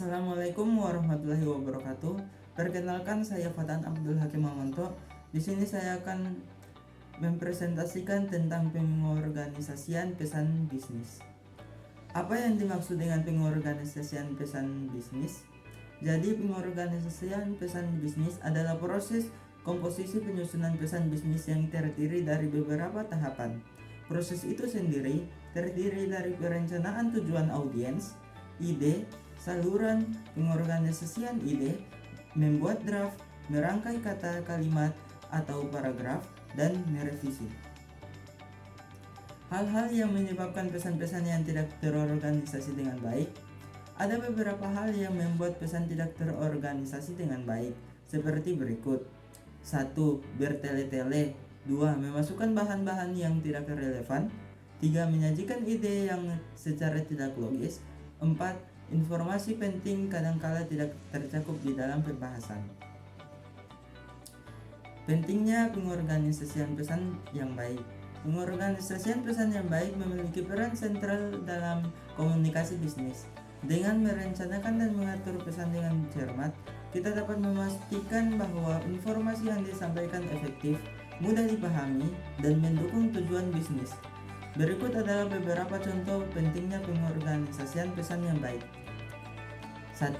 Assalamualaikum warahmatullahi wabarakatuh. Perkenalkan, saya Fatan Abdul Hakim Mamonto. Di sini saya akan mempresentasikan tentang pengorganisasian pesan bisnis. Apa yang dimaksud dengan pengorganisasian pesan bisnis? Jadi, pengorganisasian pesan bisnis adalah proses komposisi penyusunan pesan bisnis yang terdiri dari beberapa tahapan. Proses itu sendiri terdiri dari perencanaan tujuan audiens, ide, saluran pengorganisasian ide, membuat draft, merangkai kata kalimat atau paragraf, dan merevisi. Hal-hal yang menyebabkan pesan-pesan yang tidak terorganisasi dengan baik. Ada beberapa hal yang membuat pesan tidak terorganisasi dengan baik, seperti berikut. 1. Bertele-tele. 2. Memasukkan bahan-bahan yang tidak relevan. 3. Menyajikan ide yang secara tidak logis. 4. Informasi penting kadangkala tidak tercakup di dalam pembahasan. Pentingnya pengorganisasian pesan yang baik. Pengorganisasian pesan yang baik memiliki peran sentral dalam komunikasi bisnis. Dengan merencanakan dan mengatur pesan dengan cermat, kita dapat memastikan bahwa informasi yang disampaikan efektif, mudah dipahami, dan mendukung tujuan bisnis. Berikut adalah beberapa contoh pentingnya pengorganisasian pesan yang baik. 1.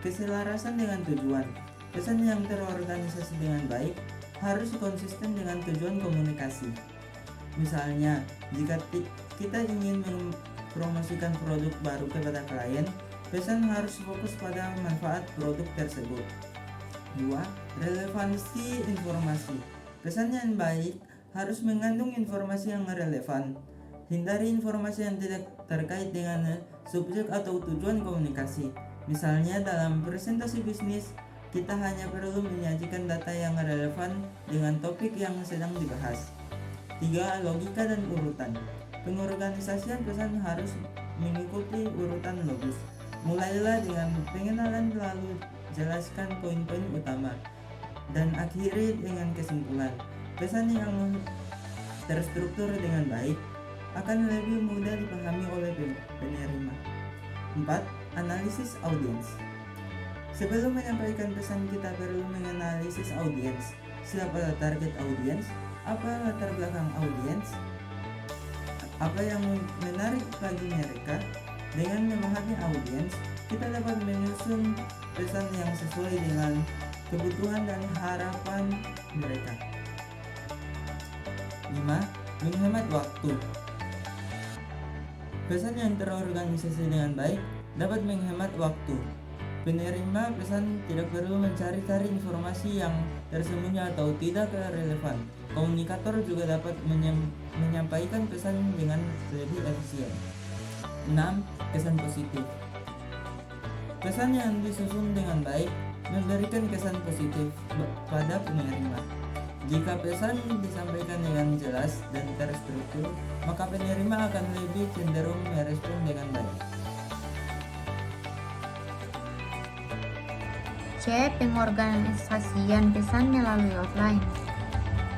Keselarasan dengan tujuan. Pesan yang terorganisasi dengan baik harus konsisten dengan tujuan komunikasi. Misalnya, jika kita ingin mempromosikan produk baru kepada klien, pesan harus fokus pada manfaat produk tersebut. 2. Relevansi informasi. Pesan yang baik harus mengandung informasi yang relevan. Hindari informasi yang tidak terkait dengan subjek atau tujuan komunikasi. Misalnya, dalam presentasi bisnis, kita hanya perlu menyajikan data yang relevan dengan topik yang sedang dibahas. 3. Logika dan urutan. Pengorganisasian pesan harus mengikuti urutan logis. Mulailah dengan pengenalan, lalu jelaskan poin-poin utama, dan akhiri dengan kesimpulan. Pesan yang terstruktur dengan baik akan lebih mudah dipahami oleh penerima. 4. Analisis audiens. Sebelum menyampaikan pesan, kita perlu menganalisis audiens. Siapa target audiens? Apa latar belakang audiens? Apa yang menarik bagi mereka? Dengan memahami audiens, kita dapat menyusun pesan yang sesuai dengan kebutuhan dan harapan mereka. 5. Menghemat waktu. Pesan yang terorganisasi dengan baik dapat menghemat waktu. Penerima pesan tidak perlu mencari-cari informasi yang tersembunyi atau tidak relevan. Komunikator juga dapat menyampaikan pesan dengan lebih efisien. 6. Kesan positif. Pesan yang disusun dengan baik memberikan kesan positif pada penerima. Jika pesan disampaikan dengan jelas dan terstruktur, maka penerima akan lebih cenderung merespon dengan baik. C. Pengorganisasian pesan melalui outline.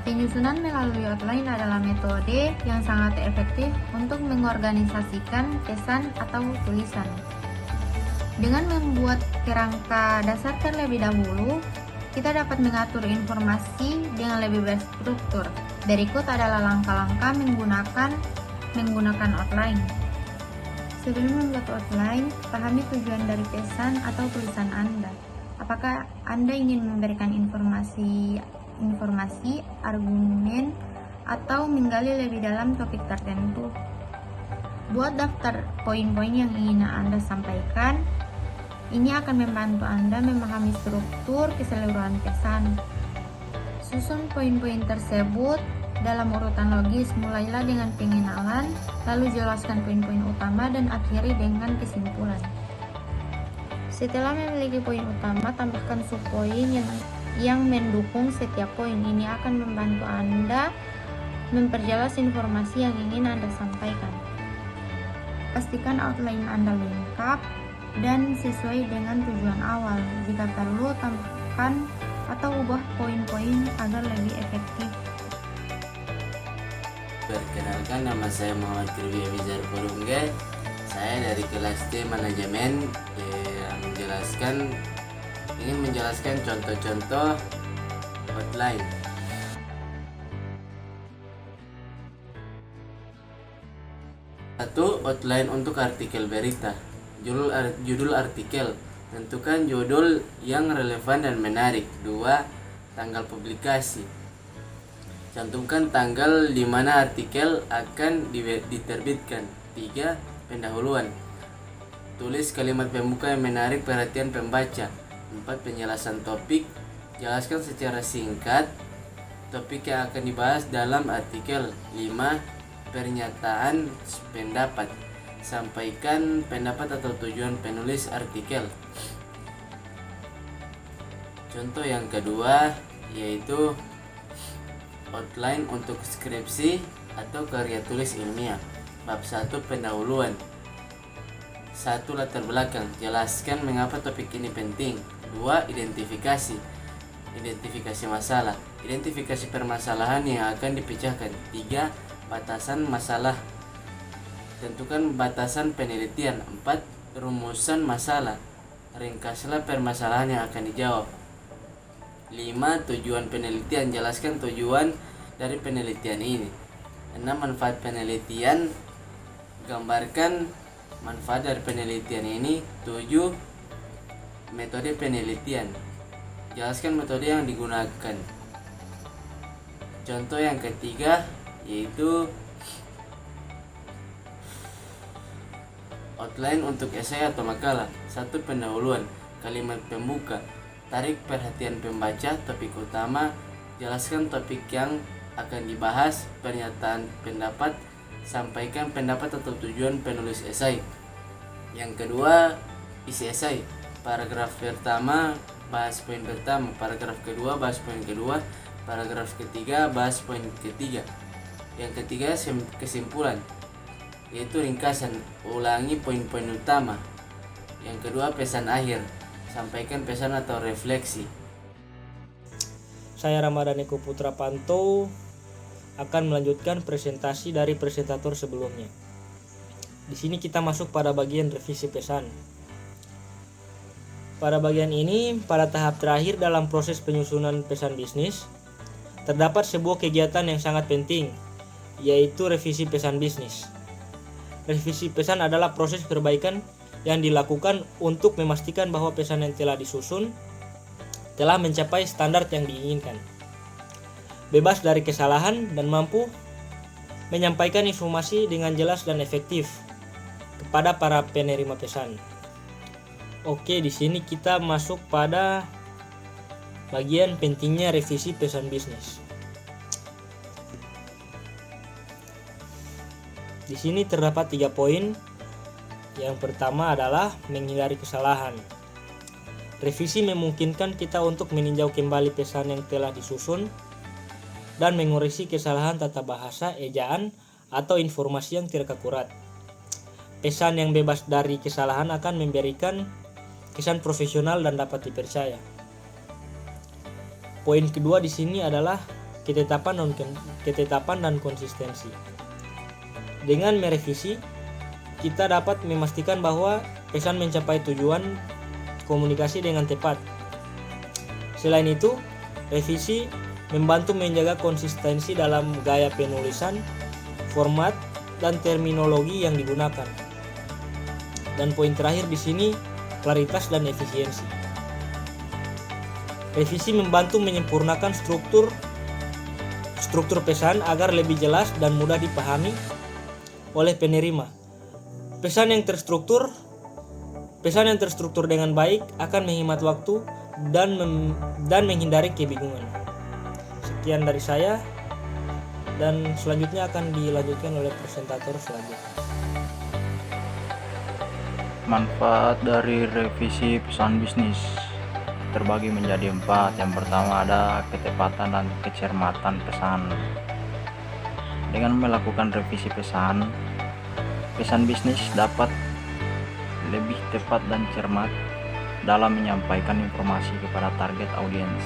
Penyusunan melalui outline adalah metode yang sangat efektif untuk mengorganisasikan pesan atau tulisan. Dengan membuat kerangka dasar terlebih dahulu, kita dapat mengatur informasi dengan lebih berstruktur. Berikut adalah langkah-langkah menggunakan outline. Sebelum membuat outline, pahami tujuan dari pesan atau tulisan Anda. Apakah Anda ingin memberikan informasi, argumen, atau menggali lebih dalam topik tertentu? Buat daftar poin-poin yang ingin Anda sampaikan. Ini akan membantu Anda memahami struktur keseluruhan pesan. Susun poin-poin tersebut dalam urutan logis. Mulailah dengan pengenalan, lalu jelaskan poin-poin utama, dan akhiri dengan kesimpulan. Setelah memiliki poin utama, tambahkan subpoin yang mendukung setiap poin. Ini akan membantu Anda memperjelas informasi yang ingin Anda sampaikan. Pastikan outline Anda lengkap dan sesuai dengan tujuan awal. Jika perlu, tambahkan atau ubah poin-poin agar lebih efektif. Perkenalkan, nama saya Muhammad Kirby Abizar Purungge. Saya dari kelas D Manajemen ingin menjelaskan contoh-contoh outline. Satu, outline untuk artikel berita. Judul artikel. Tentukan judul yang relevan dan menarik. 2. Tanggal publikasi. Cantumkan tanggal di mana artikel akan diterbitkan. 3. Pendahuluan. Tulis kalimat pembuka yang menarik perhatian pembaca. 4. Penjelasan topik. Jelaskan secara singkat topik yang akan dibahas dalam artikel. 5. Pernyataan pendapat. Sampaikan pendapat atau tujuan penulis artikel. Contoh yang kedua yaitu outline untuk skripsi atau karya tulis ilmiah. Bab 1, pendahuluan. 1. Latar belakang. Jelaskan mengapa topik ini penting. 2. Identifikasi masalah. Identifikasi permasalahan yang akan dipecahkan. 3. Batasan masalah. Tentukan batasan penelitian. 4. Rumusan masalah. Ringkaslah permasalahan yang akan dijawab. 5. Tujuan penelitian. Jelaskan tujuan dari penelitian ini. 6. Manfaat penelitian. Gambarkan manfaat dari penelitian ini. 7. Metode penelitian. Jelaskan metode yang digunakan. Contoh yang ketiga yaitu outline untuk esai atau makalah. 1. Pendahuluan. Kalimat pembuka. Tarik perhatian pembaca. Topik utama. Jelaskan topik yang akan dibahas. Pernyataan pendapat. Sampaikan pendapat atau tujuan penulis esai. Yang kedua, isi esai. Paragraf pertama bahas poin pertama. Paragraf kedua bahas poin kedua. Paragraf ketiga bahas poin ketiga. Yang ketiga, kesimpulan, yaitu ringkasan. Ulangi poin-poin utama. Yang kedua, pesan akhir. Sampaikan pesan atau refleksi. Saya Ramadhan Eko Putra Panto akan melanjutkan presentasi dari presentator sebelumnya. Di sini kita masuk pada bagian revisi pesan. Pada bagian ini, pada tahap terakhir dalam proses penyusunan pesan bisnis, terdapat sebuah kegiatan yang sangat penting, yaitu revisi pesan bisnis. Revisi pesan adalah proses perbaikan yang dilakukan untuk memastikan bahwa pesan yang telah disusun telah mencapai standar yang diinginkan, bebas dari kesalahan dan mampu menyampaikan informasi dengan jelas dan efektif kepada para penerima pesan. Oke, di sini kita masuk pada bagian pentingnya revisi pesan bisnis. Di sini terdapat 3 poin. Yang pertama adalah menghindari kesalahan. Revisi memungkinkan kita untuk meninjau kembali pesan yang telah disusun dan mengoreksi kesalahan tata bahasa, ejaan, atau informasi yang tidak akurat. Pesan yang bebas dari kesalahan akan memberikan kesan profesional dan dapat dipercaya. Poin kedua di sini adalah ketetapan dan konsistensi. Dengan merevisi, kita dapat memastikan bahwa pesan mencapai tujuan komunikasi dengan tepat. Selain itu, revisi membantu menjaga konsistensi dalam gaya penulisan, format, dan terminologi yang digunakan. Dan poin terakhir di sini, klaritas dan efisiensi. Revisi membantu menyempurnakan struktur pesan agar lebih jelas dan mudah dipahami oleh penerima. Pesan yang terstruktur dengan baik akan menghemat waktu dan menghindari kebingungan. Sekian dari saya, dan selanjutnya akan dilanjutkan oleh presentator selanjutnya. Manfaat dari revisi pesan bisnis terbagi menjadi 4. Yang pertama ada ketepatan dan kecermatan pesan. Dengan melakukan revisi pesan bisnis dapat lebih tepat dan cermat dalam menyampaikan informasi kepada target audiens.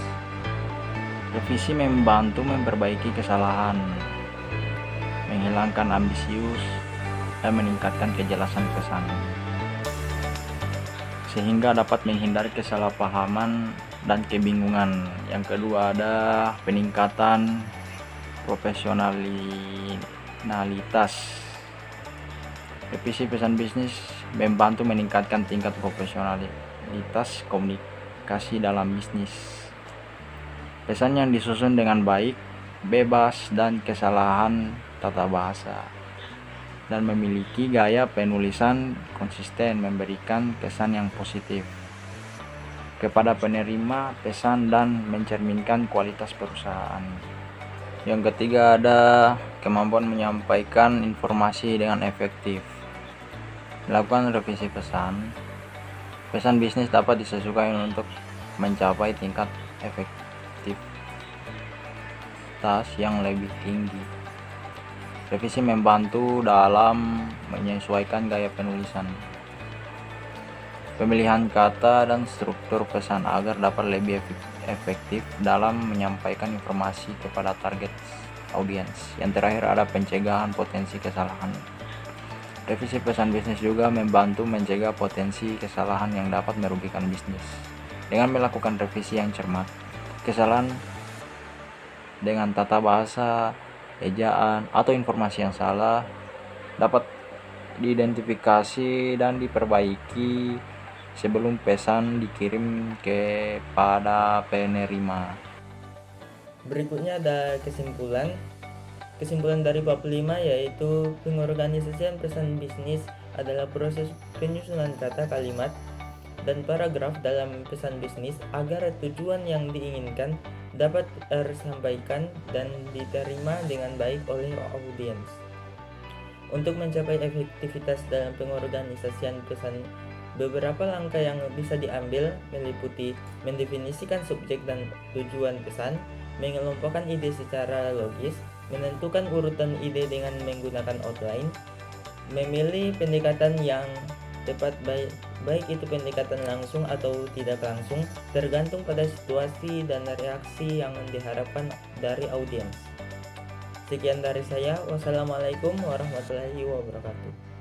Revisi membantu memperbaiki kesalahan, menghilangkan ambisius, dan meningkatkan kejelasan pesan, sehingga dapat menghindari kesalahpahaman dan kebingungan. Yang kedua ada peningkatan profesionalitas. Revisi pesan bisnis membantu meningkatkan tingkat profesionalitas komunikasi dalam bisnis. Pesan yang disusun dengan baik, bebas dan kesalahan tata bahasa, dan memiliki gaya penulisan konsisten, memberikan kesan yang positif kepada penerima pesan dan mencerminkan kualitas perusahaan. Yang ketiga ada kemampuan menyampaikan informasi dengan efektif. Melakukan revisi pesan bisnis dapat disesuaikan untuk mencapai tingkat efektivitas yang lebih tinggi. Revisi membantu dalam menyesuaikan gaya penulisan, pemilihan kata dan struktur pesan agar dapat lebih efektif dalam menyampaikan informasi kepada target audiens. Yang terakhir ada pencegahan potensi kesalahan. Revisi pesan bisnis juga membantu mencegah potensi kesalahan yang dapat merugikan bisnis. Dengan melakukan revisi yang cermat, kesalahan dengan tata bahasa, ejaan, atau informasi yang salah dapat diidentifikasi dan diperbaiki sebelum pesan dikirim kepada penerima. Berikutnya ada kesimpulan. Kesimpulan dari bab 5 yaitu pengorganisasian pesan bisnis adalah proses penyusunan kata, kalimat, dan paragraf dalam pesan bisnis agar tujuan yang diinginkan dapat tersampaikan dan diterima dengan baik oleh audiens. Untuk mencapai efektivitas dalam pengorganisasian pesan, beberapa langkah yang bisa diambil meliputi mendefinisikan subjek dan tujuan pesan, mengelompokkan ide secara logis, menentukan urutan ide dengan menggunakan outline, memilih pendekatan yang tepat, baik itu pendekatan langsung atau tidak langsung, tergantung pada situasi dan reaksi yang diharapkan dari audiens. Sekian dari saya. Wassalamualaikum warahmatullahi wabarakatuh.